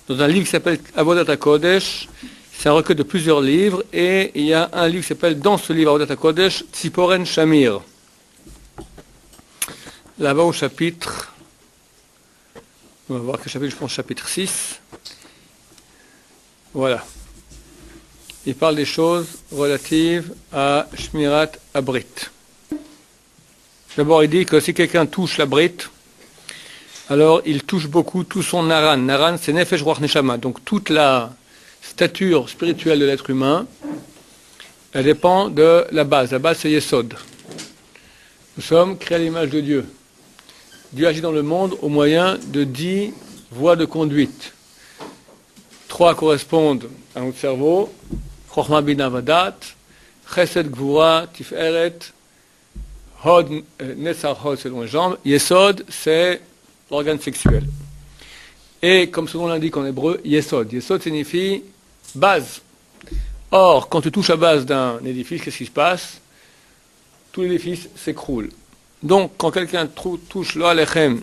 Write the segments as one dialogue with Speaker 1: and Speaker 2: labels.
Speaker 1: dans un livre qui s'appelle Avodat HaKodesh. C'est un recueil de plusieurs livres, et il y a un livre qui s'appelle, dans ce livre Avodat HaKodesh, Tziporen Shamir. Là-bas au chapitre, on va voir quel chapitre, je pense chapitre 6. Voilà. Il parle des choses relatives à Shmirat Abrit. D'abord, il dit que si quelqu'un touche la brite, alors il touche beaucoup tout son naran. Naran, c'est Nefesh Ruach Neshama. Donc toute la stature spirituelle de l'être humain, elle dépend de la base. La base, c'est Yesod. Nous sommes créés à l'image de Dieu. Dieu agit dans le monde au moyen de 10 voies de conduite. 3 correspondent à notre cerveau, Chochma Bina Vadat, Chesed Gvura, Tiferet, Hod, Netzar Hod selon les jambes, Yesod c'est l'organe sexuel. Et comme son nom l'indique en hébreu, Yesod. Yesod signifie base. Or, quand tu touches la base d'un édifice, qu'est-ce qui se passe? Tout l'édifice s'écroule. Donc, quand quelqu'un touche le Alechem,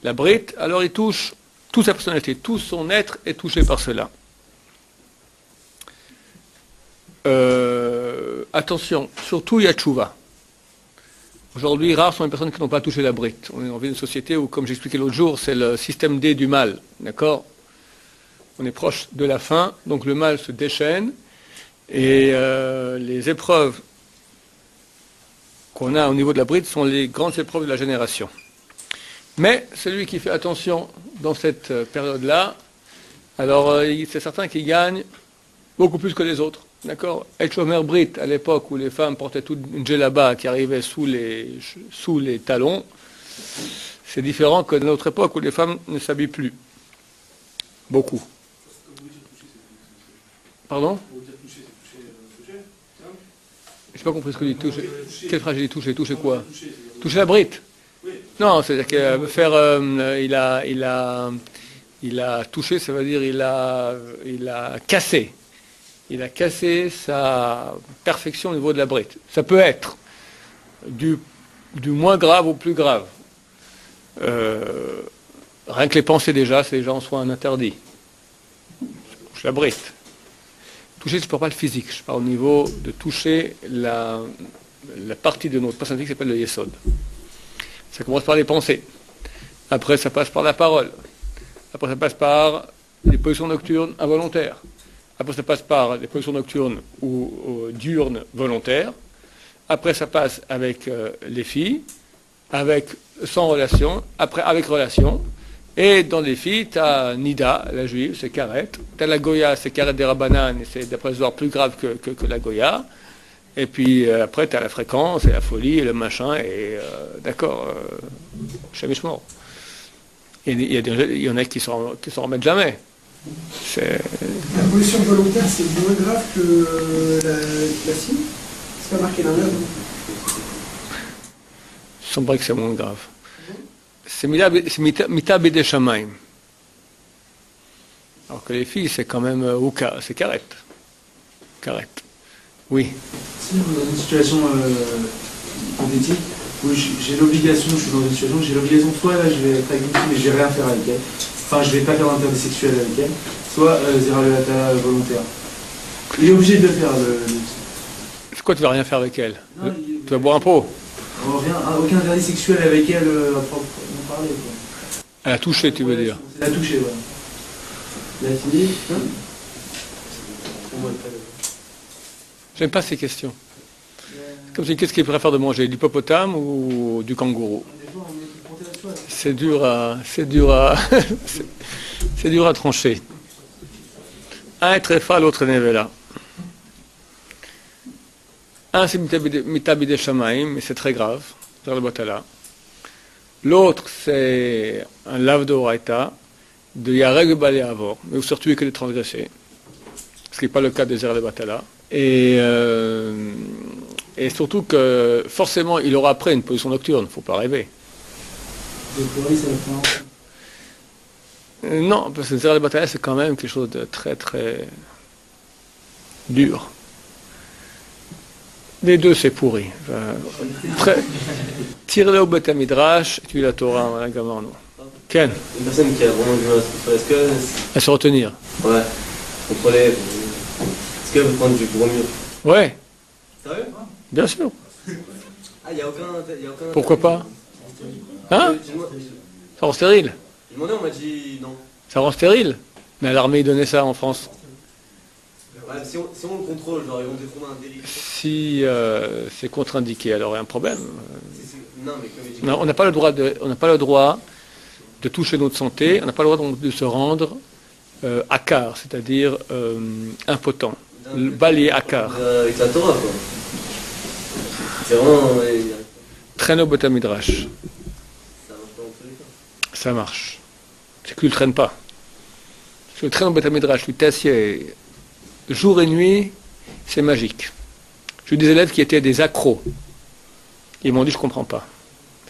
Speaker 1: la brite, alors il touche toute sa personnalité, tout son être est touché par cela. Attention, surtout il y a tchouva. Aujourd'hui, rares sont les personnes qui n'ont pas touché la brite. On est dans une société où, comme j'expliquais l'autre jour, c'est le système D du mal. D'accord? On est proche de la fin, donc le mal se déchaîne, et les épreuves qu'on a au niveau de la brite sont les grandes épreuves de la génération. Mais celui qui fait attention dans cette période-là, alors c'est certain qu'il gagne beaucoup plus que les autres. D'accord? El Shomer Brit, à l'époque où les femmes portaient toute une djellaba qui arrivait sous les talons, c'est différent que dans notre époque où les femmes ne s'habillent plus. Beaucoup. Pardon? Je n'ai pas compris ce que dit toucher. Quelle phrase j'ai dit toucher? Toucher quoi? Toucher la brite? Non, c'est-à-dire que faire, il a touché, ça veut dire il a cassé. Il a cassé sa perfection au niveau de la brite. Ça peut être du moins grave au plus grave. Rien que les pensées déjà, c'est déjà en soi un interdit. Touche la brite. Toucher, je ne parle pas le physique, je parle au niveau de toucher la partie de notre personnalité qui s'appelle le Yesod. Ça commence par les pensées. Après, ça passe par la parole. Après, ça passe par les positions nocturnes involontaires. Après, ça passe par les positions nocturnes ou diurnes volontaires. Après, ça passe avec les filles, sans relation. Après, avec relation. Et dans les filles, tu as Nida, la juive, c'est Karet. Tu as la Goya, c'est Karet des Rabbanan, et c'est d'après ce plus grave que la Goya. Et puis après, tu as la fréquence, et la folie, et le machin, et d'accord, Shemishmor. Il y en a qui s'en remettent jamais.
Speaker 2: La pollution volontaire, c'est moins grave que la cible? C'est pas marqué dans l'œuvre?
Speaker 1: Il semblerait que c'est moins grave. C'est Mita Bede Shamaim. Alors que les filles, c'est quand même Ouka, c'est Karet. Karet. Oui.
Speaker 3: Si on est dans une situation hypothétique où j'ai l'obligation, je suis dans une situation où j'ai l'obligation, soit là je vais être avec une fille mais je vais rien faire avec elle, enfin je vais pas faire d'interdit sexuel avec elle, soit Zera Levata volontaire. Il est obligé de le faire.
Speaker 1: C'est quoi, tu vas rien faire avec elle? Non, tu vas boire un pot?
Speaker 3: Aucun interdit sexuel avec elle à proprement parler. Quoi.
Speaker 1: Elle a touché, tu veux dire?
Speaker 3: Elle a touché, voilà. Elle a fini, hein?
Speaker 1: J'aime pas ces questions. C'est comme si qu'est-ce qu'il préfère de manger, du hippopotame ou du kangourou? C'est dur à trancher. Un est très fat, l'autre est Nevela. Un c'est Mitabide Shamaim, mais c'est très grave, dans le Batala. L'autre c'est un lave d'Oraita, de Yareg Balé Avor, mais vous surtout que de transgresser. Ce qui n'est pas le cas des Zer de Batala. Et surtout que forcément il aura après une position nocturne, il ne faut pas rêver. Non, parce que Zer de Batala c'est quand même quelque chose de très très dur. Les deux, c'est pourri. Tire-le au Beth Midrash, tu la Torah, on a Ken,
Speaker 4: Une personne qui a vraiment du mal à se contrôler,
Speaker 1: à se retenir.
Speaker 4: Ouais, contrôler. Est-ce qu'elle veut prendre du bromure?
Speaker 1: Ouais,
Speaker 4: Sérieux?
Speaker 1: bien sûr.
Speaker 4: Ah, y a aucun.
Speaker 1: Pourquoi pas? Hein? Ça rend stérile.
Speaker 4: J'ai demandé, on m'a dit non.
Speaker 1: Ça rend stérile. Mais à l'armée, ils donnaient ça en France.
Speaker 4: Ouais, si on le contrôle, genre ils vont défendre un délit.
Speaker 1: Si c'est contre-indiqué, alors il y a un problème.
Speaker 4: Non, mais comme il dit.
Speaker 1: Non, on n'a pas le droit de toucher notre santé, on n'a pas le droit donc de se rendre akar, c'est-à-dire impotent. Bali akar.
Speaker 4: Avec la Torah, quoi. C'est vraiment.
Speaker 1: Traîne au Beth Midrash.
Speaker 4: Ça marche pas dans tous les cas.
Speaker 1: Ça marche. C'est que tu ne le traînes pas. Si tu le traînes au Beth Midrash, tu t'assieds jour et nuit, c'est magique. J'ai eu des élèves qui étaient des accros. Ils m'ont dit, je ne comprends pas.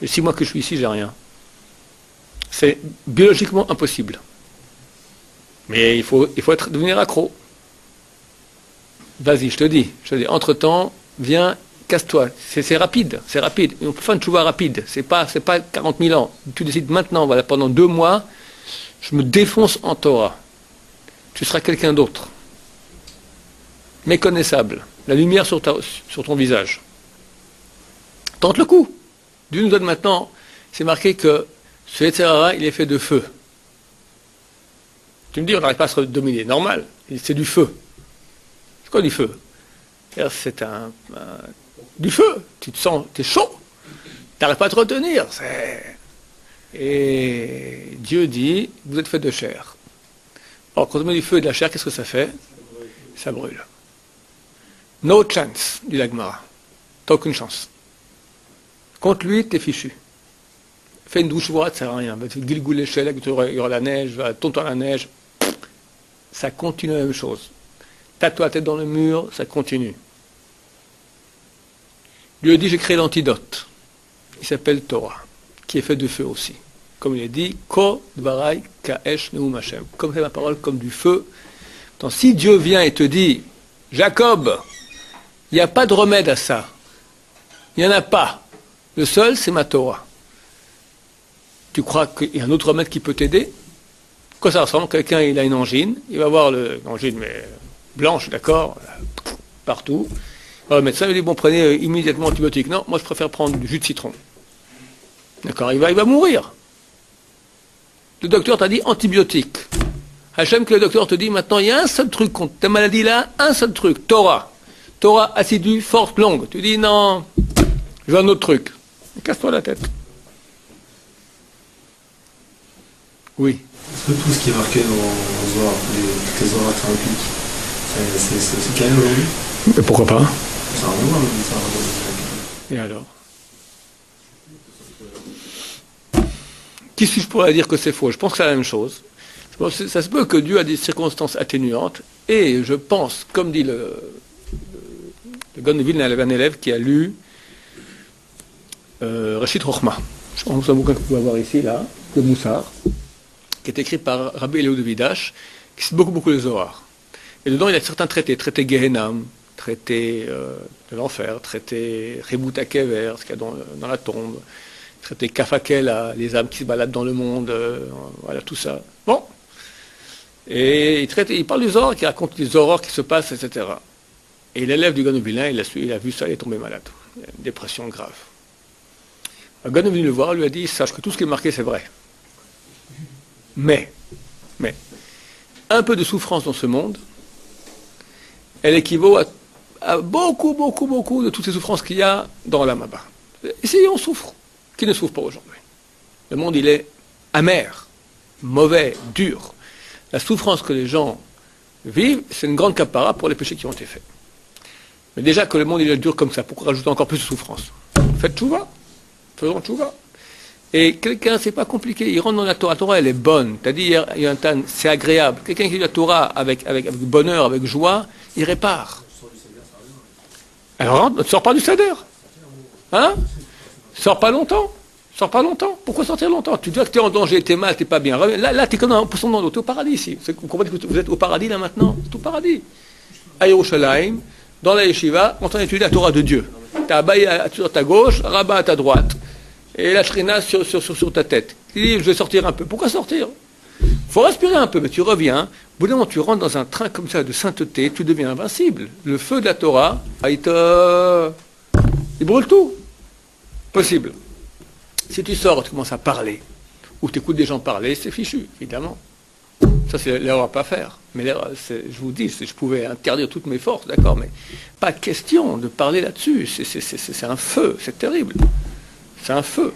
Speaker 1: Et 6 mois que je suis ici, j'ai rien. C'est biologiquement impossible. Mais il faut devenir accro. Vas-y, je te dis. Entre-temps, viens, casse-toi. C'est rapide, c'est rapide. On peut faire une tchouva rapide. C'est pas 40 000 ans. Tu décides maintenant, voilà, pendant 2 mois, je me défonce en Torah. Tu seras quelqu'un d'autre. Méconnaissable. La lumière sur ton visage. Tente le coup. Dieu nous donne maintenant, c'est marqué que ce Yetzirah, il est fait de feu. Tu me dis, on n'arrive pas à se dominer. Normal, c'est du feu. C'est quoi du feu? C'est du feu. Tu te sens, tu es chaud. Tu n'arrives pas à te retenir. Et Dieu dit, vous êtes fait de chair. Alors, quand on met du feu et de la chair, qu'est-ce que ça fait? Ça brûle. No chance, dit l'Agmara. T'as aucune chance. Contre lui, t'es fichu. Fais une douche froide, ça ne sert à rien. Va te gilgouler l'échelle, il y aura la neige, va tonton la neige. Ça continue la même chose. Tape-toi la tête dans le mur, ça continue. Dieu dit, j'ai créé l'antidote. Il s'appelle Torah, qui est fait de feu aussi. Comme il est dit, Ko dvarai ka'esh neum Hashem. Comme c'est ma parole, comme du feu. Donc, si Dieu vient et te dit, Jacob, il n'y a pas de remède à ça. Il n'y en a pas. Le seul, c'est ma Torah. Tu crois qu'il y a un autre remède qui peut t'aider? Quoi ça ressemble? Quelqu'un, il a une angine, il va voir l'angine, mais blanche, d'accord, partout. Alors, le médecin lui dit, bon, prenez immédiatement antibiotique. Non, moi je préfère prendre du jus de citron. D'accord, il va mourir. Le docteur t'a dit antibiotique. Hachem, que le docteur te dit, maintenant, il y a un seul truc contre ta maladie là, un seul truc, Torah. Torah assidue, forte, longue. Tu dis, non, je veux un autre truc. Casse-toi la tête. Oui.
Speaker 5: Est-ce que tout ce qui est marqué dans Zohar, toutes les Zohar thérapeutiques, c'est aussi calé aujourd'hui?
Speaker 1: Mais pourquoi pas?
Speaker 5: Ça a rien à voir, mais ça a rien à voir.
Speaker 1: Et alors? Qui suis-je pour dire que c'est faux? Je pense que c'est la même chose. Ça se peut que Dieu a des circonstances atténuantes, et je pense, comme dit le Gaon de Vilna, un élève qui a lu Reshit Chochma. Je pense que c'est un bouquin que vous pouvez avoir ici, là, de Moussard, qui est écrit par Rabbi Eliyahu de Vidash, qui cite beaucoup les Zohar. Et dedans, il y a certains traités, traité Gehenam, traité de l'enfer, traité Rebout Akever, ce qu'il y a dans la tombe, traité Kafakela, les âmes qui se baladent dans le monde, voilà, tout ça. Bon. Et il parle du Zohar, qui raconte les horreurs qui se passent, etc. Et l'élève du Gaon de Vilna, il a vu ça, il est tombé malade. Il a une dépression grave. Le Gaon est venu le voir, lui a dit, sache que tout ce qui est marqué, c'est vrai. Mais, un peu de souffrance dans ce monde, elle équivaut à beaucoup de toutes ces souffrances qu'il y a dans l'âme là-bas. Ici, on souffre. Qui ne souffre pas aujourd'hui? Le monde, il est amer, mauvais, dur. La souffrance que les gens vivent, c'est une grande capara pour les péchés qui ont été faits. Mais déjà que le monde, il est dur comme ça, pourquoi rajouter encore plus de souffrance? Faites tchouva. Faisons tchouva. Et quelqu'un, c'est pas compliqué, il rentre dans la Torah. La Torah, elle est bonne. Tu as dit hier, Yonatan, c'est agréable. Quelqu'un qui lit la Torah avec bonheur, avec joie, il répare. Alors rentre, ne sors pas du Seder. Hein? Sors pas longtemps. Pourquoi sortir longtemps? Tu dis que tu es en danger, tu es mal, tu n'es pas bien. Là tu es comme un poisson dans l'eau, tu es au paradis ici. Vous comprenez que vous êtes au paradis là maintenant? C'est au paradis. À Yerushalayim, dans la yeshiva, on t'en étudie la Torah de Dieu. Tu as Abaye sur ta gauche, Rabbin à ta droite. et la shrina sur ta tête. Il dit, je vais sortir un peu. Pourquoi sortir? Il faut respirer un peu, mais tu reviens. Au bout d'un moment, tu rentres dans un train comme ça de sainteté, tu deviens invincible. Le feu de la Torah, il brûle tout. Possible. Si tu sors, tu commences à parler, ou tu écoutes des gens parler, c'est fichu, évidemment. Ça, c'est l'erreur à ne pas faire. Mais l'erreur, je vous dis, je pouvais interdire toutes mes forces, d'accord, mais pas question de parler là-dessus. C'est un feu, c'est terrible. C'est un feu.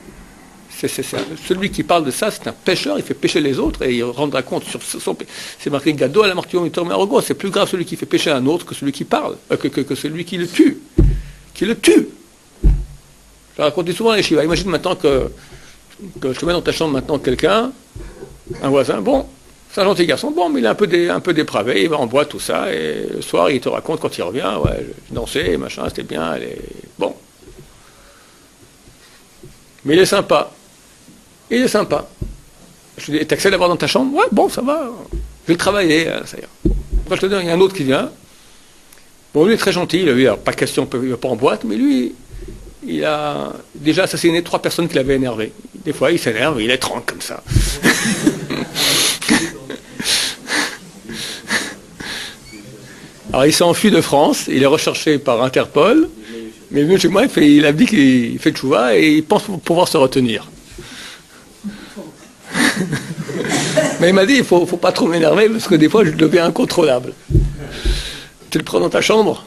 Speaker 1: Celui qui parle de ça, c'est un pécheur, il fait pécher les autres et il rendra compte sur son péché. C'est marqué Gado à la martyrium et c'est plus grave celui qui fait pécher un autre que celui qui parle, que celui qui le tue. Qui le tue. Je raconte souvent à l'Eshiva. Imagine maintenant que je te mets dans ta chambre maintenant quelqu'un, un voisin, bon, c'est un gentil garçon, bon, mais il est un peu dépravé, il va en boîte, tout ça, et le soir, il te raconte quand il revient, ouais, j'ai dansé, machin, c'était bien, bon. Mais il est sympa. Il est sympa. Je lui dis, t'as accès à l'avoir dans ta chambre? Ouais, bon, ça va, je vais le travailler, ça ira. Après, je te dis, il y a un autre qui vient. Bon, lui est très gentil, lui, alors, pas question, il ne va pas en boîte, mais lui, il a déjà assassiné 3 personnes qui l'avaient énervé. Des fois, il s'énerve, il est tranquille comme ça. Alors, il s'est enfui de France, il est recherché par Interpol, mais il est venu chez moi, il a dit qu'il fait tchouva et il pense pouvoir se retenir. Mais il m'a dit, il ne faut pas trop m'énerver parce que des fois, je deviens incontrôlable. Tu le prends dans ta chambre?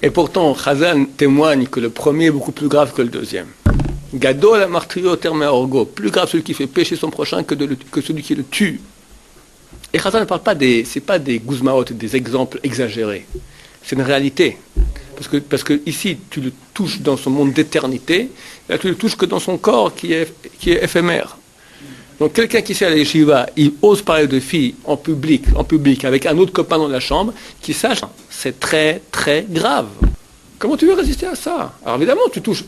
Speaker 1: Et pourtant, Chazal témoigne que le premier est beaucoup plus grave que le deuxième. Gadol la martrio terme orgo, plus grave celui qui fait pécher son prochain que celui qui le tue. Et Chazal ne parle pas c'est pas des guzmaot, des exemples exagérés. C'est une réalité. Parce que ici, tu le touches dans son monde d'éternité, là, tu le touches que dans son corps qui est éphémère. Donc quelqu'un qui sait à l'Yeshiva, il ose parler de filles en public, avec un autre copain dans la chambre, qui sache, c'est très très grave. Comment tu veux résister à ça? Alors évidemment, tu touches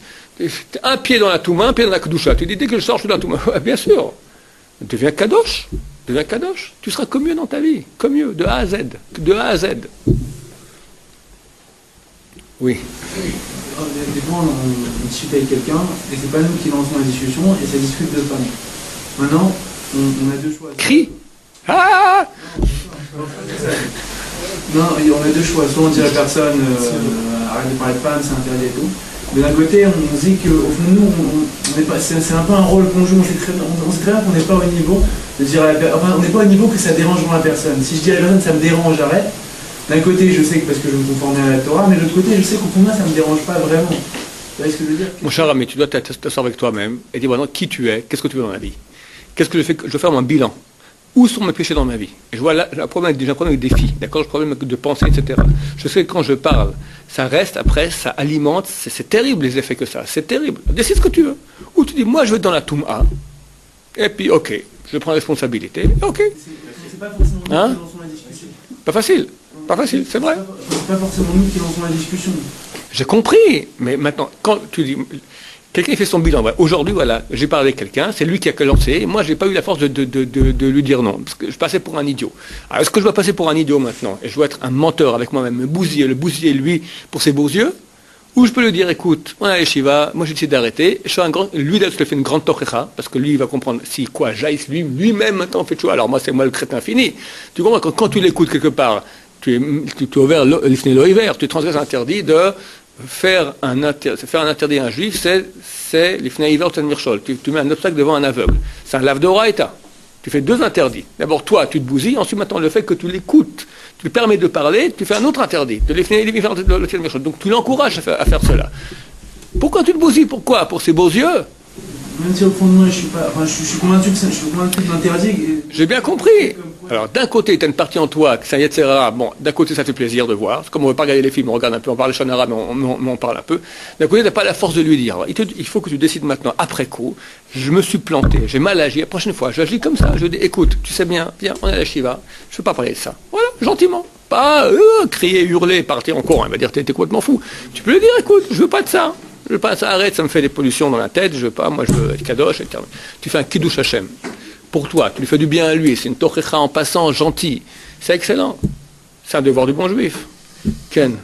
Speaker 1: un pied dans la Touma, un pied dans la Kedusha. Tu dis, dès que je sors, je suis dans la Touma. Bien sûr. Deviens Kadosh. Tu seras comme mieux dans ta vie. Comme mieux, de A à Z. De A à Z. Oui.
Speaker 3: Des fois, on discute avec quelqu'un, et c'est pas nous qui lançons la discussion, et ça discute de famille. Maintenant, on a 2 choix.
Speaker 1: Crie. Ah.
Speaker 3: Non, on a 2 choix. Soit on dit à la personne, arrête de parler de femmes, c'est interdit et tout. Mais d'un côté, on se dit qu'au fond de nous, c'est un peu un rôle qu'on joue. On sait très bien qu'on n'est pas au niveau de dire on n'est pas au niveau que ça dérange la personne. Si je dis à la personne, ça me dérange, j'arrête. D'un côté, je sais que parce que je me conforme à la Torah, mais de l'autre côté, je sais qu'au fond de moi, ça ne me dérange pas vraiment. Vous voyez ce que je veux dire?
Speaker 1: Mon cher ami, tu dois t'asseoir avec toi-même et dire maintenant qui tu es, qu'est-ce que tu veux dans la vie, qu'est-ce que je fais, je veux faire mon bilan. Où sont mes péchés dans ma vie? Et je vois là, j'ai un problème avec des filles, d'accord? J'ai un problème de pensée, etc. Je sais que quand je parle, ça reste après, ça alimente, c'est terrible les effets que ça a, c'est terrible. Décide ce que tu veux. Ou tu dis, moi je veux être dans la Touma, et puis ok, je prends la responsabilité, ok.
Speaker 3: C'est pas forcément nous qui lançons la discussion.
Speaker 1: Pas facile, c'est vrai.
Speaker 3: C'est pas forcément nous qui lançons la discussion.
Speaker 1: J'ai compris, mais maintenant, quand tu dis... Quelqu'un fait son bilan. Aujourd'hui, voilà, j'ai parlé avec quelqu'un, c'est lui qui a lancé, et moi, je n'ai pas eu la force de lui dire non, parce que je passais pour un idiot. Alors, est-ce que je dois passer pour un idiot maintenant, et je dois être un menteur avec moi-même, le bousiller, lui, pour ses beaux yeux, ou je peux lui dire, écoute, on a les Shiva, moi j'ai décidé d'arrêter, lui, là, je te fais une grande tochecha, parce que lui, il va comprendre, si quoi, jaïs, lui-même, maintenant, fait choix, alors moi, c'est moi le crétin fini. Tu comprends, quand tu l'écoutes quelque part, tu es ouvert l'ifné l'hiver, tu transgresses interdit de... Faire un interdit à un juif, c'est l'ifnei hiver tel mirchol. Tu mets un obstacle devant un aveugle. C'est un lave d'oraïta. Tu fais 2 interdits. D'abord, toi, tu te bousilles. Ensuite, maintenant, le fait que tu l'écoutes, tu lui permets de parler, tu fais un autre interdit. De l'ifnei hiver tel mirchol. Donc, tu l'encourages à faire cela. Pourquoi tu te bousilles? Pourquoi? Pour ses beaux yeux?
Speaker 3: Même si au fond de moi, je suis convaincu de l'interdit.
Speaker 1: J'ai bien compris. Alors, d'un côté, tu as une partie en toi, que c'est un Yetzerara. Bon, d'un côté, ça fait plaisir de voir. C'est comme on ne veut pas regarder les films, on regarde un peu, on parle Shonara, mais on parle un peu. D'un côté, tu n'as pas la force de lui dire. Il faut que tu décides maintenant, après coup, je me suis planté, j'ai mal agi. La prochaine fois, j'agis comme ça. Je dis, écoute, tu sais bien, viens, on est à la Shiva, je ne veux pas parler de ça. Voilà, gentiment. Pas crier, hurler, partir en courant. Il va dire, t'es complètement fou. Tu peux lui dire, écoute, je ne veux pas de ça. Je veux pas ça, arrête, ça me fait des pollutions dans la tête, je veux pas, moi je veux être kadosh, etc. Tu fais un kiddush Hashem. Pour toi, tu lui fais du bien à lui, c'est une tochecha en passant, gentil. C'est excellent. C'est un devoir du bon juif. Ken.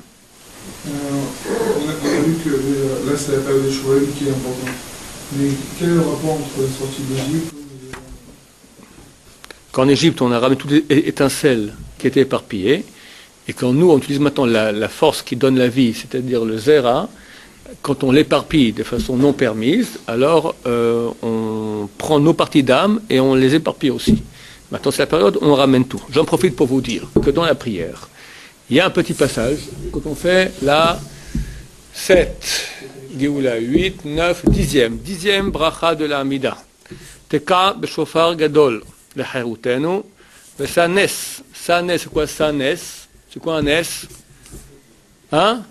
Speaker 2: On a vu que
Speaker 5: là, c'est la période de Chouaïm qui est importante. Mais quel est le rapport entre la sortie d'Égypte et...
Speaker 1: Qu'en Égypte, on a ramené toutes les étincelles qui étaient éparpillées, et quand nous, on utilise maintenant la force qui donne la vie, c'est-à-dire le zera, quand on l'éparpille de façon non permise, alors on prend nos parties d'âme et on les éparpille aussi. Maintenant, c'est la période où on ramène tout. J'en profite pour vous dire que dans la prière, il y a un petit passage, quand on fait la 7, Géoula 8, 9, 10e bracha de la Hamida. Teka b'shofar gadol lecherutenu, v'sanes. Sanes, c'est quoi sanes? C'est quoi un S? Hein?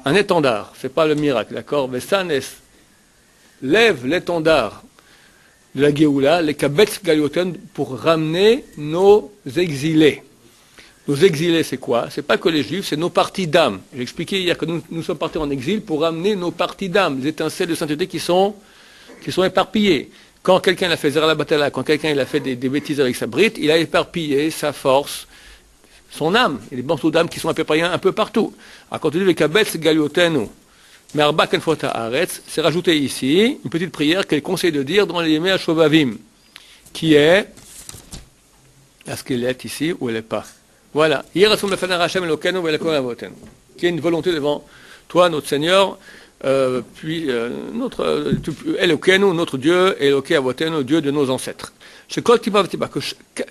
Speaker 1: Un étendard. C'est pas le miracle, d'accord? V'sanes. Lève l'étendard de la Géoula, les kabetz galioten, pour ramener nos exilés. Nos exilés, c'est quoi? C'est pas que les Juifs, c'est nos parties d'âme. J'ai expliqué hier que nous sommes partis en exil pour ramener nos parties d'âme, les étincelles de sainteté qui sont éparpillées. Quand quelqu'un a fait Zera la Batala, quand quelqu'un il a fait des bêtises avec sa brite, il a éparpillé sa force, son âme. Il y a des morceaux d'âme qui sont éparpillés un peu partout. Alors quand on dit le kabetz galiotenu, merba kenfota haaretz, c'est rajouté ici une petite prière qu'elle conseille de dire dans les Yemei HaShovavim, qui est, est-ce qu'elle est ici ou elle n'est pas? Voilà. Qui est une volonté devant toi, notre Seigneur, puis notre Elokenu, notre Dieu, et Eloké Avotenu, Dieu de nos ancêtres. Que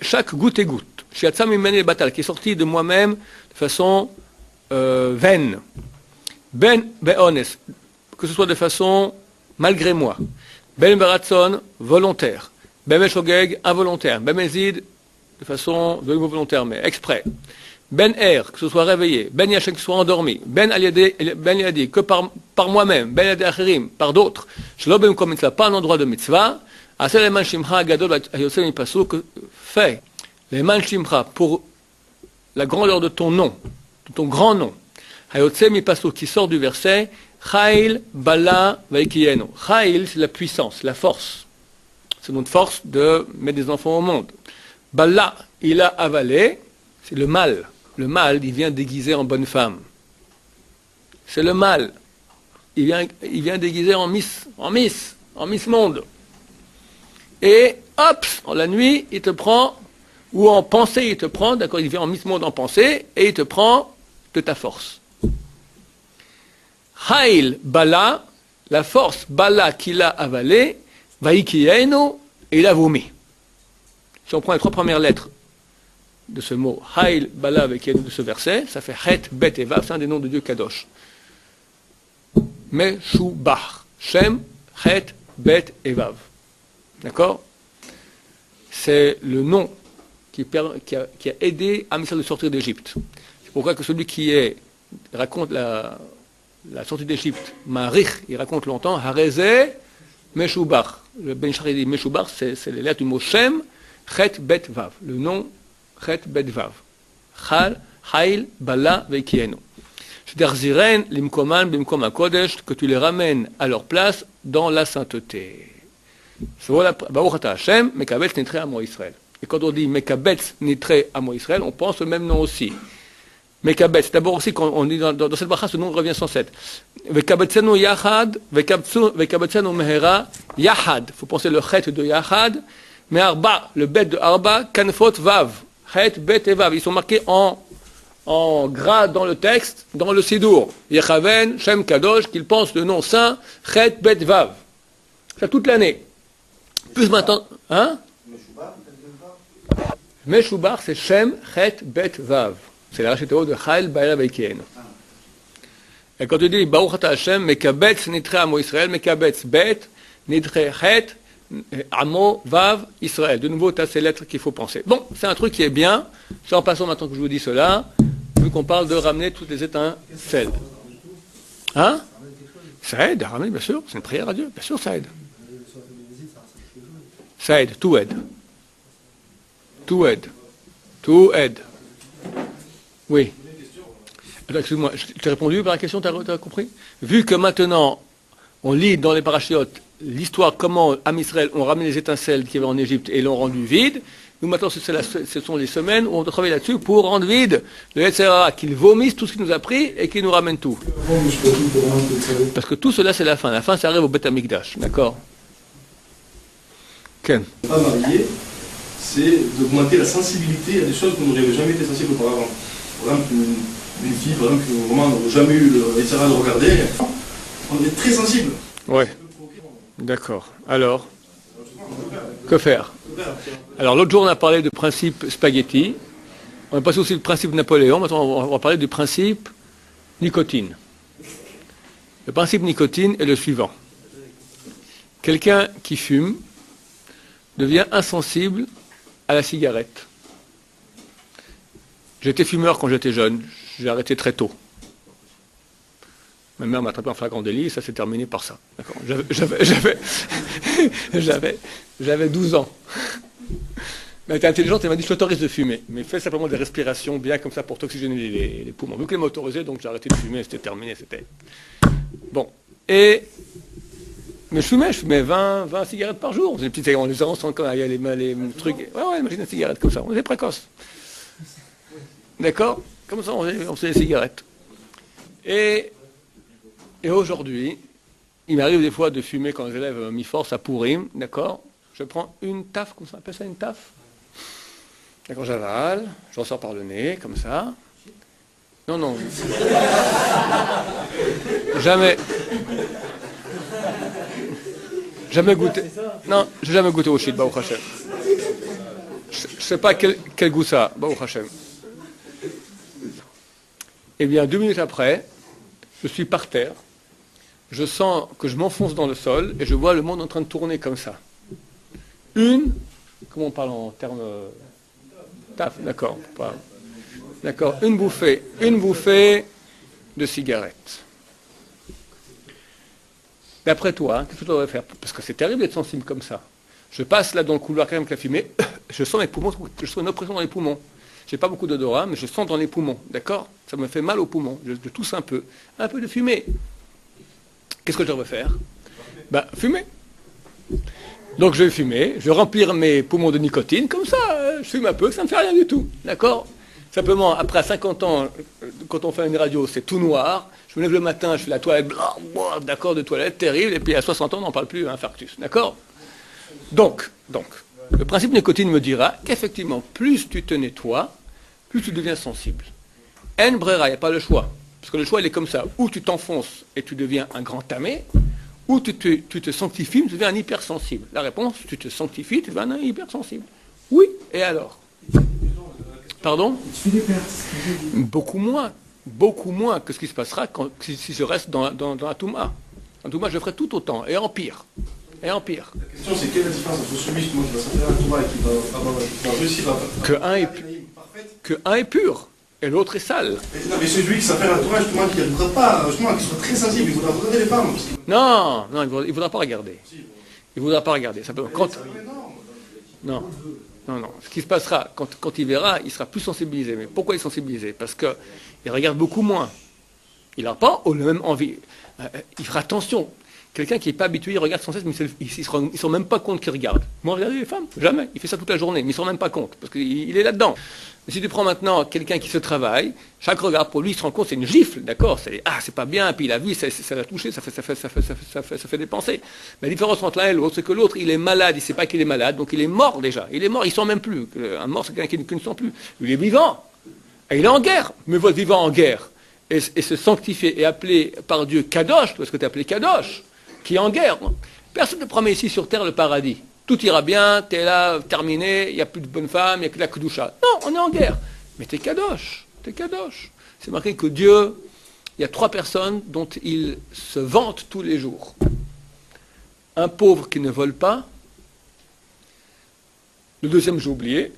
Speaker 1: chaque goutte et goutte, qui est sortie de moi-même de façon vaine, que ce soit de façon malgré moi, ben beratson, volontaire, ben meshogeg, involontaire, ben mezid, de façon, de nouveau volontaire, mais exprès. Ben er, que ce soit réveillé, ben yachem, que ce soit endormi, ben yadi, que par moi-même, ben yadi achirim, par d'autres, shelo ben comme mitzvah, pas un endroit de mitzvah, asel leman shimcha gadol hayotze mipasuk, fait leman shimcha, pour la grandeur de ton nom, de ton grand nom, hayotze mipasuk, qui sort du verset, chayil bala vaikiyeno. Chayil, c'est la puissance, la force. C'est notre force de mettre des enfants au monde. Bala, il a avalé, c'est le mal. Le mal, il vient déguisé en bonne femme. C'est le mal. Il vient déguisé en Miss Monde. Et hop, la nuit, il te prend, ou en pensée, il te prend, d'accord, il vient en Miss Monde en pensée, et il te prend de ta force. Haïl Bala, la force Bala qu'il a avalée, Vaikiyeno, et il a vomi. Si on prend les 3 premières lettres de ce mot, Haïl, Bala, de ce verset, ça fait Het, Bet et Vav, c'est un des noms de Dieu Kadosh. Meshubach, Shem, Het, Bet et Vav. D'accord? C'est le nom qui a aidé Am Yisraël de sortir d'Égypte. C'est pourquoi que celui qui raconte la sortie d'Égypte, Marich, il raconte longtemps, Harezeh, Meshubach. Le Ben Shari dit Meshubach, c'est les lettres du mot Shem, Het Bet Vav, le nom Het Bet Vav. Chal, Haïl, Bala, Veikienu. C'est-à-dire Ziren, Limkoman, Bimkom HaKodesh, que tu les ramènes à leur place dans la sainteté. Baruch ata Hashem, Mekabetz Nitre Amo Israël. Et quand on dit Mekabetz Nitre Amo Israël, on pense au même nom aussi. Mekabetz, d'abord aussi, quand on dit dans cette bracha, ce nom revient sans 7. Vekabetzenu Yachad, Vekabetzenu Mehera, Yachad. Il faut penser le Chet de Yachad. Mais Arba, le bet de Arba, Kanfot Vav, Het, Bet et Vav, ils sont marqués en gras dans le texte, dans le Sidour. Yechaven, Shem Kadosh, qu'ils pensent le nom saint, Het, Bet, Vav. Ça toute l'année. Plus maintenant, hein? Meshubar, c'est Shem, Het, Bet, Vav. C'est la racheteo de Chayil, Baïla, Veikien. Et quand tu dis Baruch ata Hashem, Mekabetz, Nitre, Amo Israël, Mekabetz, Bet, Nitre, Het, Amo, Vav, Israël. De nouveau, tu as ces lettres qu'il faut penser. Bon, c'est un truc qui est bien. C'est en passant maintenant que je vous dis cela, vu qu'on parle de ramener toutes les étincelles. Hein? Ça aide à ramener, bien sûr. C'est une prière à Dieu. Bien sûr, ça aide. Ça aide, tout aide. Tout aide. Tout aide. Oui. Attends, excuse-moi, je t'ai répondu par la question, tu as compris? Vu que maintenant, on lit dans les parachiotes l'histoire comment Am Israël ont ramené les étincelles qu'il y avait en Égypte et l'ont rendu vide, Nous, maintenant, ce sont les semaines où on doit travailler là-dessus pour rendre vide le Yetzirah, qu'il vomisse tout ce qu'il nous a pris et qu'il nous ramène tout. Parce que tout cela, c'est la fin. La fin, ça arrive au Beth Amikdash. D'accord? Ken?
Speaker 5: Pas marié, c'est d'augmenter la sensibilité à des choses qu'on n'aurait jamais été sensible auparavant. Par exemple, une fille, par exemple, qui vraiment n'aurait jamais eu le Yetzirah de regarder, on est très sensible.
Speaker 1: Ouais. D'accord. Alors, que faire? Alors, l'autre jour, on a parlé du principe spaghetti. On a passé aussi le principe Napoléon. Maintenant, on va parler du principe nicotine. Le principe nicotine est le suivant. Quelqu'un qui fume devient insensible à la cigarette. J'étais fumeur quand j'étais jeune. J'ai arrêté très tôt. Ma mère m'a attrapé en flagrant délit et ça s'est terminé par ça. D'accord. J'avais 12 ans. Mais elle était intelligente, elle m'a dit je t'autorise de fumer. Mais fais simplement des respirations bien comme ça pour t'oxygéner les poumons. Donc elle m'a autorisé, donc j'ai arrêté de fumer, c'était terminé, c'était. Bon. Mais je fumais 20 cigarettes par jour. Les petites on les a quand il y a les trucs. Ouais, imagine une cigarette comme ça. On était précoces. D'accord? Comme ça, on faisait des cigarettes. Et aujourd'hui, il m'arrive des fois de fumer quand les élèves mis force à Pourim, d'accord? Je prends une taf, comme ça, on appelle ça une taf. D'accord, j'avale, je ressors par le nez, comme ça. Non. Jamais goûté. Non, j'ai jamais goûté au shit, Baruch Hashem. Je sais pas quel goût ça a, Baruch Hashem. Eh bien, 2 minutes après, je suis par terre. Je sens que je m'enfonce dans le sol et je vois le monde en train de tourner comme ça. Comment on parle en termes taf, d'accord. D'accord, une bouffée de cigarette. D'après toi, qu'est-ce que tu devrais faire? Parce que c'est terrible d'être sensible comme ça. Je passe là dans le couloir quand même avec la fumée, je sens mes poumons, je sens une oppression dans les poumons. J'ai pas beaucoup d'odorat, mais je sens dans les poumons, d'accord? Ça me fait mal aux poumons, je tousse un peu de fumée. Qu'est-ce que je devrais faire? Fumer. Donc je vais fumer, je vais remplir mes poumons de nicotine, comme ça, je fume un peu, ça ne me fait rien du tout, d'accord? Simplement, après 50 ans, quand on fait une radio, c'est tout noir, je me lève le matin, je fais la toilette, d'accord, de toilette, terrible, et puis à 60 ans, on n'en parle plus, infarctus, d'accord? Donc, le principe nicotine me dira qu'effectivement, plus tu te nettoies, plus tu deviens sensible. En brera, il n'y a pas le choix, parce que le choix, il est comme ça, ou tu t'enfonces et tu deviens un grand tamé, ou tu te sanctifies, tu deviens un hypersensible. La réponse, tu te sanctifies, tu deviens un hypersensible. Oui, et alors? Pardon? Beaucoup moins que ce qui se passera si je reste dans la Touma. En Touma, je ferai tout autant, et en pire.
Speaker 5: La question, c'est quelle est la différence entre celui qui va s'enfermer à Touma et qui va réussir à...
Speaker 1: Que un est pur. Et l'autre est sale.
Speaker 5: Non, mais celui qui s'appelle à Touma, justement, qui ne voudra pas, justement, qui sera très sensible, il voudra regarder les femmes.
Speaker 1: Non, il ne voudra pas regarder. Il ne voudra pas regarder. Simplement, Non. Ce qui se passera, quand il verra, il sera plus sensibilisé. Mais pourquoi il est sensibilisé? Parce qu'il regarde beaucoup moins. Il n'a pas la même envie. Il fera attention. Quelqu'un qui n'est pas habitué, il regarde sans cesse, mais il ne se rend même pas compte qu'il regarde. Moi, regardez les femmes, jamais. Il fait ça toute la journée, mais il ne se rend même pas compte, parce qu'il est là-dedans. Mais si tu prends maintenant quelqu'un qui se travaille, chaque regard pour lui, il se rend compte, c'est une gifle, d'accord? C'est pas bien, puis la vie, ça l'a touché, ça fait des pensées. Mais la différence entre l'un et l'autre, c'est que l'autre, il est malade, il ne sait pas qu'il est malade, donc il est mort déjà. Il est mort, il ne sent même plus. Un mort, c'est quelqu'un qui ne sent plus. Il est vivant. Et il est en guerre. Mais votre vivant en guerre, et se sanctifier et appelé par Dieu Kadosh, parce que tu es appelé Kadosh, qui est en guerre. Personne ne promet ici sur terre le paradis. Tout ira bien, tu es là, terminé, il n'y a plus de bonnes femmes, il n'y a que la Kedusha. Non, on est en guerre. Mais tu es Kadosh. C'est marqué que Dieu, il y a 3 personnes dont il se vante tous les jours. Un pauvre qui ne vole pas, le deuxième j'ai oublié,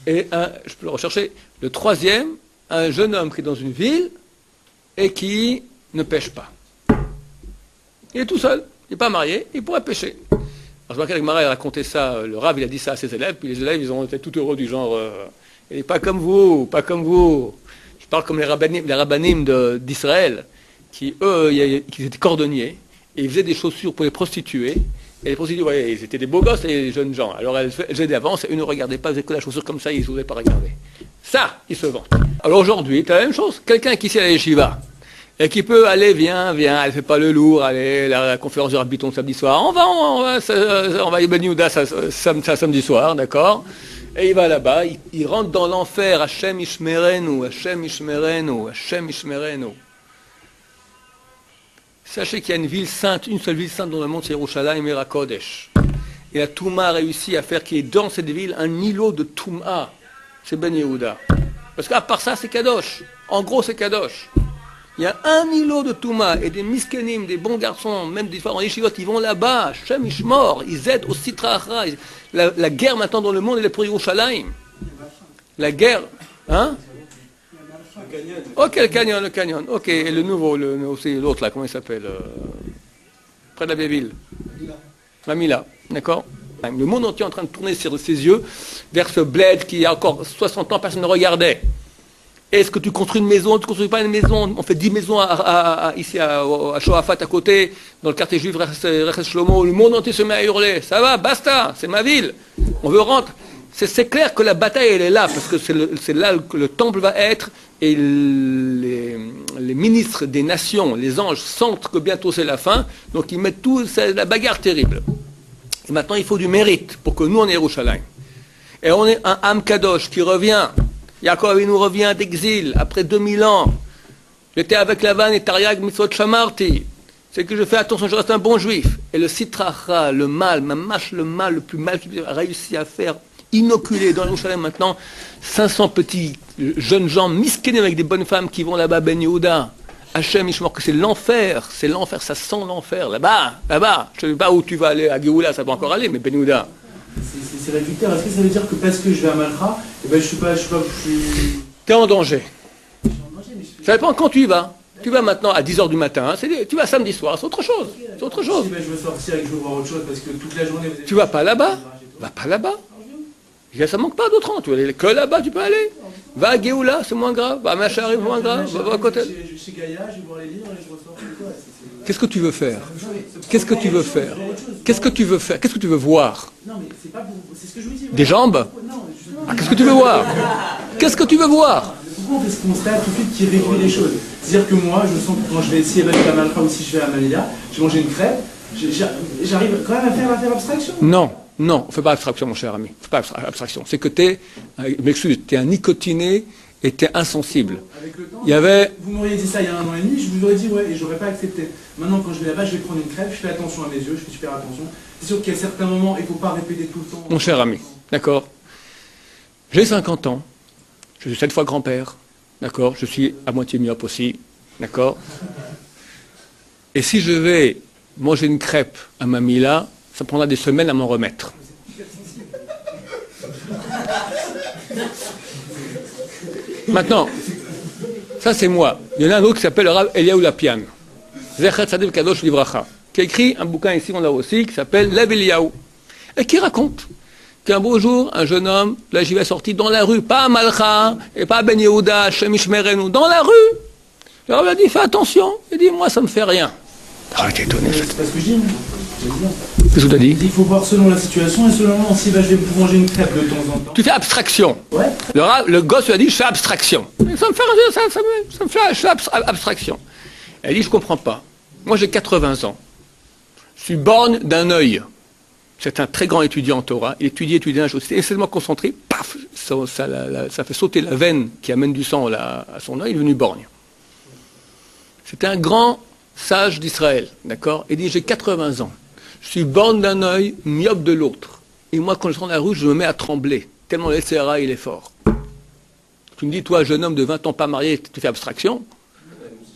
Speaker 1: et je peux le rechercher, le troisième, un jeune homme qui est dans une ville et qui ne pêche pas. Il est tout seul, il n'est pas marié, il pourrait pêcher. Alors, je me rappelle que Marais a raconté ça, le Rav, il a dit ça à ses élèves, puis les élèves, ils ont été tout heureux du genre, il n'est pas comme vous. Je parle comme les rabbanim d'Israël, qui, eux, qui étaient cordonniers, et ils faisaient des chaussures pour les prostituées, Et les prostituées, ouais, ils étaient des beaux gosses, les jeunes gens. Alors elles faisaient d'avance, et eux ne regardaient pas, ils faisaient que la chaussure comme ça, ils n'osaient pas regarder. Ça, ils se vendent. Alors aujourd'hui, tu as la même chose. Quelqu'un qui sait aller Shiva, et qui peut aller, viens, elle fait pas le lourd, allez, la conférence du Rabbiton samedi soir, on va à Ibn Yehuda samedi soir, d'accord? Et il va là-bas, il rentre dans l'enfer, Hashem Ishmerenu, Hashem Ishmerenu, Hashem Ishmerenu. Sachez qu'il y a une ville sainte, une seule ville sainte dans le monde, c'est Yerushalayim et Kodesh. Et la Touma a réussi à faire qu'il y ait dans cette ville un îlot de Touma. C'est Ben Yehuda. Parce qu'à part ça, c'est Kadosh. En gros, c'est Kadosh. Il y a un îlot de Touma et des miskenim, des bons garçons, même des fois en yeshivot, ils vont là-bas, Shem Ishmor, ils aident au Sitra Achra. La guerre maintenant dans le monde, elle est pour Yerushalayim. La guerre, hein? Ok, le canyon. Ok, et le nouveau, aussi l'autre là, comment il s'appelle près de la vieille ville. Mamila, d'accord? Le monde entier est en train de tourner ses yeux vers ce bled qui, il y a encore 60 ans, personne ne regardait. Est-ce que tu construis une maison? Tu ne construis pas une maison? On fait 10 maisons ici à Shoafat à côté, dans le quartier juif Reches Shlomo. Le monde entier se met à hurler. Ça va, basta, c'est ma ville. On veut rentrer. C'est clair que la bataille, elle est là, parce que c'est là que le temple va être, et les ministres des nations, les anges, sentent que bientôt c'est la fin, donc ils mettent tout, c'est la bagarre terrible. Et maintenant, il faut du mérite pour que nous, on est Yerushalayim. Et on est un Am Kadosh qui revient. Yaakov, il nous revient d'exil, après 2000 ans. J'étais avec Lavan et Tariag Mitzvot Shamarti. C'est que je fais attention, je reste un bon juif. Et le Sitra Achra, le mal, le mal, le plus mal, a réussi à faire inoculer dans Yerushalayim maintenant 500 petits jeunes gens miskinés avec des bonnes femmes qui vont là-bas, Ben Yehuda. Hachem Ishmor, que c'est l'enfer, ça sent l'enfer, là-bas. Je ne sais pas où tu vas aller, à Géoula, ça va encore aller, mais Ben Yehuda.
Speaker 3: C'est réducteur. Est-ce que ça veut dire que parce que je vais à Malcha, eh ben, je suis pas.
Speaker 1: T'es en danger. Ça dépend quand tu y vas. Tu vas maintenant à 10h du matin, tu vas samedi soir, c'est autre chose. C'est autre chose.
Speaker 3: Je veux sortir et que je veux voir autre chose parce que toute la journée.
Speaker 1: Tu vas pas là-bas. Va pas là-bas. Ça manque pas d'autres ans. Tu vas aller que là-bas, tu peux aller. Va à Géoula, c'est moins grave. Va à Machari, c'est moins grave. Va à côté.
Speaker 3: Chez Gaïa, je vais voir les livres et je ressors.
Speaker 1: Qu'est-ce que tu veux faire? Qu'est-ce que tu veux faire? Qu'est-ce que tu veux faire? Qu'est-ce que tu veux voir?
Speaker 3: Non, mais c'est pas pour. C'est ce que je vous dis.
Speaker 1: Des jambes? Qu'est-ce que tu veux voir? Qu'est-ce que tu veux voir?
Speaker 3: Pourquoi on fait ce constat tout de suite qui réduit les choses? C'est-à-dire que moi, je sens que quand je vais essayer d'aller à Malcha ou si je vais à Malia, je vais manger une crêpe, j'arrive quand même à faire abstraction.
Speaker 1: Non, on ne fait pas abstraction, mon cher ami. Fais pas abstraction. C'est que tu es un nicotiné et tu es insensible.
Speaker 3: Avec le temps,
Speaker 1: il y avait...
Speaker 3: Vous m'auriez dit ça il y a 1 an et demi, je vous aurais dit ouais, et je n'aurais pas accepté. Maintenant, quand je vais là-bas, je vais prendre une crêpe, je fais attention à mes yeux, je fais super attention. C'est sûr qu'à certains moments, il ne faut pas répéter tout le temps.
Speaker 1: Mon cher ami, d'accord? J'ai 50 ans, je suis 7 fois grand-père, d'accord? Je suis à moitié myope aussi, d'accord? Et si je vais manger une crêpe à Mamila, ça prendra des semaines à m'en remettre. Maintenant, ça c'est moi. Il y en a un autre qui s'appelle le Rav Eliaou Lapian, Zecher Tzaddik Kadosh Livracha, qui a écrit un bouquin ici, on l'a aussi, qui s'appelle Lev Eliaou, et qui raconte qu'un beau jour, un jeune homme, là j'y vais sorti dans la rue, pas à Malcha, et pas à Ben Yehuda, Shem Ishmerenu, dans la rue. Le Rav a dit, fais attention. Il dit, moi ça me fait rien. Ah, t'es étonné.
Speaker 3: C'est pas ce que je dis.
Speaker 1: Qu'est-ce que tu as dit?
Speaker 3: Il faut voir selon la situation et selon si je vais manger une crêpe de temps en temps.
Speaker 1: Tu fais abstraction.
Speaker 3: Ouais.
Speaker 1: Le gosse lui a dit, je fais abstraction. Ça me fait, je fais abstraction. Elle dit, je comprends pas. Moi j'ai 80 ans. Je suis borgne d'un œil. C'est un très grand étudiant en Torah. Il étudie un jour. C'est extrêmement concentré. Paf, ça fait sauter la veine qui amène du sang à son œil. Il est devenu borgne. C'était un grand sage d'Israël. D'accord? Il dit, j'ai 80 ans. Je suis borgne d'un œil, myope de l'autre. Et moi, quand je rentre dans la rue, je me mets à trembler. Tellement le SRA, il est fort. Tu me dis, toi, jeune homme de 20 ans pas marié, tu fais abstraction?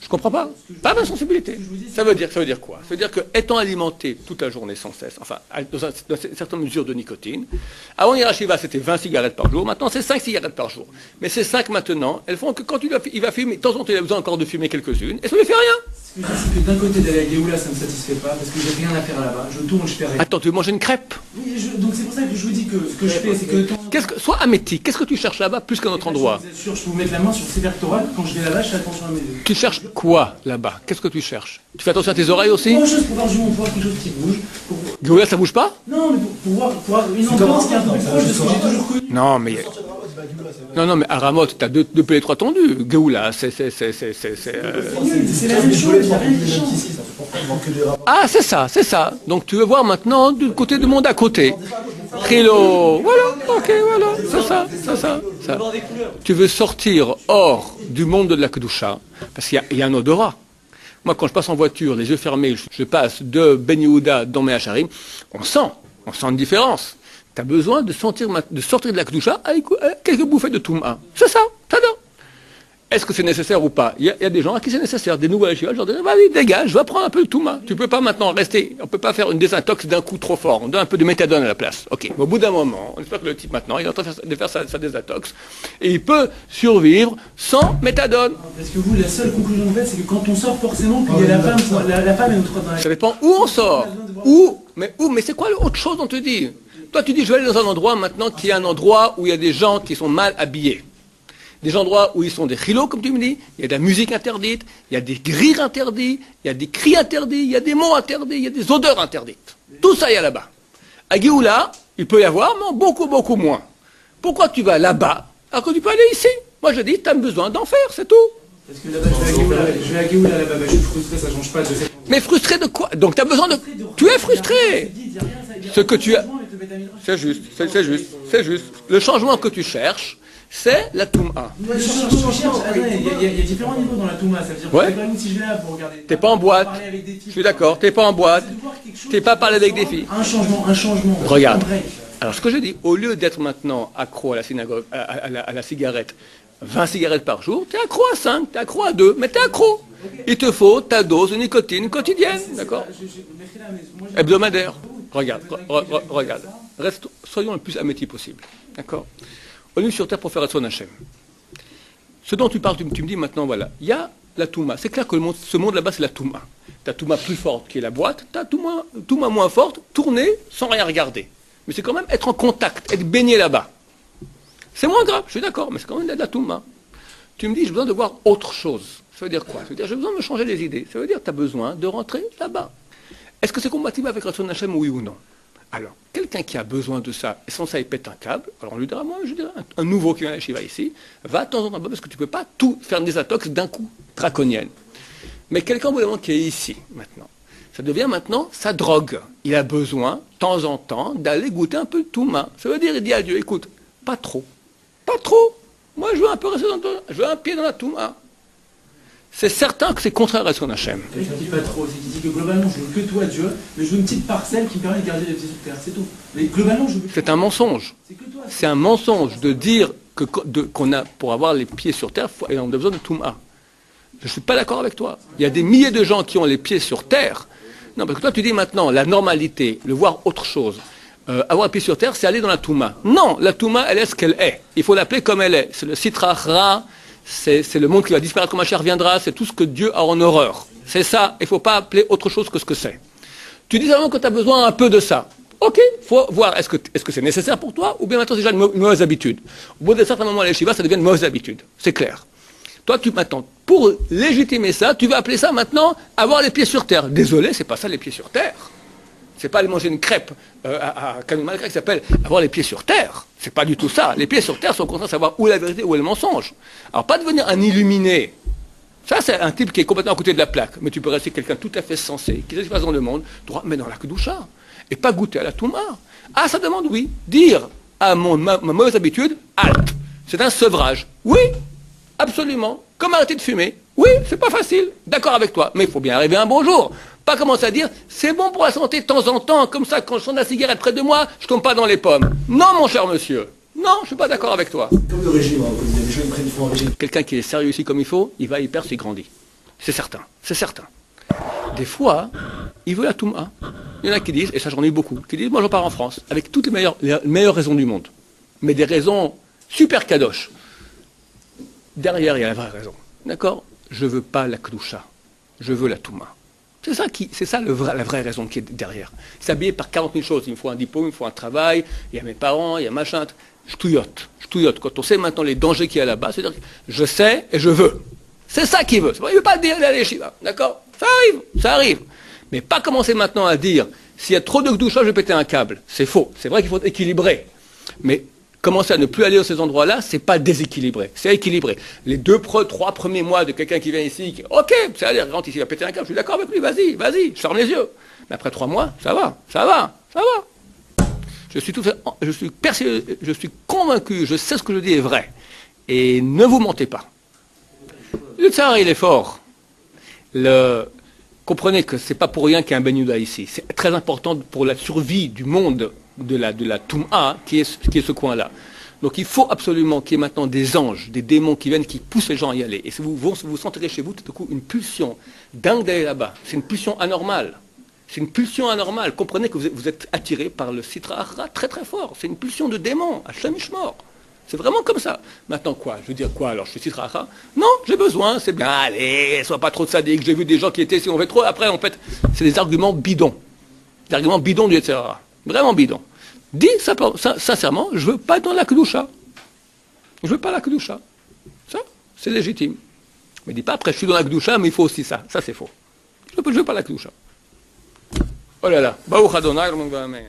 Speaker 1: Je comprends pas. Pas ma sensibilité. Ça veut dire quoi? Ça veut dire que, étant alimenté toute la journée sans cesse, enfin, dans une certaine mesure de nicotine, avant Yerushiva, c'était 20 cigarettes par jour, maintenant c'est 5 cigarettes par jour. Mais ces 5 maintenant, elles font que quand il va fumer, de temps en temps il a besoin encore de fumer quelques-unes, et ça ne lui fait rien.
Speaker 3: Ce que je dis, c'est que d'un côté d'aller à Géoula, ça ne me satisfait pas, parce que j'ai rien à faire là-bas. Je tourne, je fais rien.
Speaker 1: Attends, tu veux manger une crêpe?
Speaker 3: Oui, donc c'est pour ça que je vous dis que ce que je fais, c'est que...
Speaker 1: Sois amétique, qu'est-ce que tu cherches là-bas plus qu'à un autre endroit?
Speaker 3: Je vous assure, je peux vous mettre la main sur ces vertébrales, quand je vais là-bas, je fais attention à mes yeux.
Speaker 1: Tu cherches quoi là-bas? Qu'est-ce que tu cherches? Tu fais attention à tes oreilles aussi?
Speaker 3: Pour voir juste pour voir du mon poids, quelque chose qui bouge.
Speaker 1: Géoula, ça bouge pas?
Speaker 3: Non, mais pour voir une ambiance qui est un peu plus proche de ce que j'ai toujours connu.
Speaker 1: Non, mais... Non, mais à Ramoth, t'as deux pelés trois tendus. Géoula, c'est...
Speaker 3: C'est la même chose, il n'y a rien qui change.
Speaker 1: Ah, c'est ça. Donc tu veux voir maintenant du côté du monde à côté. Trilo, voilà, ok, voilà, c'est ça. Tu veux sortir hors du monde de la Kedusha, parce qu'il y a un odorat. Moi, quand je passe en voiture, les yeux fermés, je passe de Ben Yehuda dans mes Hacharim, on sent une différence. Tu as besoin de sortir de la Kedusha avec quelques bouffées de Touma. C'est ça, t'adores. Est-ce que c'est nécessaire ou pas? Il y a des gens à qui c'est nécessaire, des nouveaux Yeshivas, je leur dis, vas-y, dégage, je vais prendre un peu de Touma. Tu ne peux pas maintenant rester, on ne peut pas faire une désintox d'un coup trop fort, on donne un peu de méthadone à la place. Ok, mais au bout d'un moment, on espère que le type maintenant, il est en train de faire sa désintox, et il peut survivre sans méthadone.
Speaker 3: Parce que vous, la seule conclusion que vous faites, c'est que quand on sort, forcément, qu'il y a la femme est au dans la...
Speaker 1: Ça dépend où on sort, mais c'est quoi l'autre chose on te dit? Toi tu dis, je vais aller dans un endroit maintenant qui est un endroit où il y a des gens qui sont mal habillés. Des endroits où ils sont des chilos, comme tu me dis, il y a de la musique interdite, il y a des rires interdits, il y a des cris interdits, il y a des mots interdits, il y a des odeurs interdites. Tout ça, il y a là-bas. À Géoula, il peut y avoir, mais beaucoup, beaucoup moins. Pourquoi tu vas là-bas alors que tu peux aller ici? Moi, je dis, tu as besoin d'en faire, c'est tout.
Speaker 3: Parce que là-bas, je vais à Géoula là-bas, je suis frustré, ça ne change pas de...
Speaker 1: Mais frustré de quoi? Donc, tu as besoin de... Tu es frustré. Ce que tu as... C'est juste. Le changement que tu cherches, c'est la Touma.
Speaker 3: Il y a différents niveaux dans la Touma. Ça veut dire que si je vais là pour regarder.
Speaker 1: T'es pas en boîte. Je suis d'accord, t'es pas en boîte. T'es pas parlé avec des filles.
Speaker 3: Un changement.
Speaker 1: Regarde. Alors ce que je dis, au lieu d'être maintenant accro à la synagogue, à la cigarette, 20 cigarettes par jour, t'es accro à 5, t'es accro à 2, mais t'es accro. Il te faut ta dose de nicotine quotidienne, d'accord? Hebdomadaire. Regarde. Soyons le plus amétis possible, d'accord? On est sur terre pour faire Ratzon Hashem. Ce dont tu parles, tu me dis maintenant, voilà, il y a la Touma. C'est clair que ce monde là-bas, c'est la Touma. Tu as Touma plus forte qui est la boîte, tu as Touma moins forte, tourner sans rien regarder. Mais c'est quand même être en contact, être baigné là-bas. C'est moins grave, je suis d'accord, mais c'est quand même de la Touma. Tu me dis, j'ai besoin de voir autre chose. Ça veut dire quoi? Ça veut dire, j'ai besoin de me changer les idées. Ça veut dire, tu as besoin de rentrer là-bas. Est-ce que c'est compatible avec Ratzon Hashem, oui ou non? Alors, quelqu'un qui a besoin de ça, et sans ça, il pète un câble, alors on lui dira, moi, je dirais, un nouveau qui vient à la Shiva ici, va de temps en temps, parce que tu ne peux pas tout faire des désintox d'un coup, draconienne. Mais quelqu'un, au bout d'un moment, qui est ici, maintenant, ça devient maintenant sa drogue. Il a besoin, de temps en temps, d'aller goûter un peu de Touma. Ça veut dire, il dit à Dieu, écoute, pas trop. Moi, je veux un peu rester je veux un pied dans la Touma. C'est certain que c'est contraire à son Hachem.
Speaker 3: Je ne dis pas trop, c'est qu'il dit que globalement je veux que toi Dieu, mais je veux une petite parcelle qui me permet de garder les pieds sur terre, c'est tout. Mais globalement je veux...
Speaker 1: C'est un mensonge. C'est un mensonge de dire qu'on a, pour avoir les pieds sur terre, on a besoin de Touma. Je ne suis pas d'accord avec toi. Il y a des milliers de gens qui ont les pieds sur terre. Non, parce que toi tu dis maintenant, la normalité, le voir autre chose, avoir les pieds sur terre, c'est aller dans la Touma. Non, la Touma, elle est ce qu'elle est. Il faut l'appeler comme elle est. C'est le Sitra Ra. C'est le monde qui va disparaître quand Mashiach reviendra, c'est tout ce que Dieu a en horreur. C'est ça, il ne faut pas appeler autre chose que ce que c'est. Tu dis seulement que tu as besoin un peu de ça. Ok, il faut voir, est-ce que c'est nécessaire pour toi, ou bien maintenant c'est déjà une mauvaise habitude. Au bout d'un certain moment, les Shiva, ça devient une mauvaise habitude, c'est clair. Toi, maintenant, pour légitimer ça, tu vas appeler ça maintenant avoir les pieds sur terre. Désolé, c'est pas ça les pieds sur terre. C'est pas aller manger une crêpe à Canon Malgré qui s'appelle avoir les pieds sur terre. C'est pas du tout ça. Les pieds sur terre sont contraints de savoir où est la vérité, où est le mensonge. Alors pas devenir un illuminé. Ça, c'est un type qui est complètement à côté de la plaque. Mais tu peux rester quelqu'un tout à fait sensé, qui sait ce qui se passe dans le monde, droit, mais dans la Kedusha. Et pas goûter à la Touma. Ah, ça demande, oui. Dire à ma mauvaise habitude, halte. C'est un sevrage. Oui, absolument. Comme arrêter de fumer. Oui, c'est pas facile. D'accord avec toi. Mais il faut bien arriver un bon jour. Pas commencer à dire, c'est bon pour la santé de temps en temps, comme ça, quand je sens la cigarette près de moi, je tombe pas dans les pommes. Non, mon cher monsieur. Non, je suis pas d'accord avec toi.
Speaker 2: Comme le régime, il y a des gens qui prennent fond au régime.
Speaker 1: Quelqu'un qui est sérieux ici comme il faut, il va y perdre, il grandit. C'est certain. Des fois, il veut la Touma. Il y en a qui disent, et ça j'en ai eu beaucoup, qui disent, moi je pars en France, avec toutes les meilleures raisons du monde. Mais des raisons super kadosh. Derrière, il y a la vraie raison. D'accord? Je veux pas la Kedusha. Je veux la Touma. C'est ça la vraie raison qui est derrière. S'habiller par 40 000 choses. Il me faut un diplôme, il me faut un travail, il y a mes parents, il y a machin. Je touillote. Quand on sait maintenant les dangers qu'il y a là-bas, c'est-à-dire que je sais et je veux. C'est ça qu'il veut. Il ne veut pas dire aller à l'Yeshiva. D'accord? Ça arrive. Mais pas commencer maintenant à dire, s'il y a trop de Kedusha, je vais péter un câble. C'est faux. C'est vrai qu'il faut équilibrer. Mais commencer à ne plus aller dans ces endroits-là, c'est pas déséquilibré, c'est équilibré. Les 3 premiers mois de quelqu'un qui vient ici, ok, ça a l'air, rentre ici, il va péter un câble, je suis d'accord avec lui, vas-y, je ferme les yeux. Mais après 3 mois, ça va. Je suis convaincu, je sais ce que je dis est vrai. Et ne vous mentez pas. Le tsar, il est fort. Comprenez que c'est pas pour rien qu'il y a un Ben Yehuda ici. C'est très important pour la survie du monde de la Toum'a, qui est ce coin-là. Donc il faut absolument qu'il y ait maintenant des anges, des démons qui viennent, qui poussent les gens à y aller. Et si vous sentirez chez vous tout à coup une pulsion dingue d'aller là-bas, c'est une pulsion anormale. C'est une pulsion anormale. Comprenez que vous êtes attiré par le Sitra Achra très très fort. C'est une pulsion de démon, Hashem Ishmor. C'est vraiment comme ça. Maintenant quoi? Je veux dire quoi? Alors je suis Sitra Achra? Non, j'ai besoin, c'est bien. Allez, sois pas trop sadique. J'ai vu des gens qui étaient, si on fait trop, après en fait, c'est des arguments bidons. Des arguments bidons du etc. Vraiment bidons. Dis sincèrement, je veux pas être dans la Kedusha. Je veux pas la Kedusha. Ça, c'est légitime. Mais dis pas après, je suis dans la Kedusha, mais il faut aussi ça. Ça, c'est faux. Je veux pas la Kedusha. Oh là là. Baruch Adonai, Amen.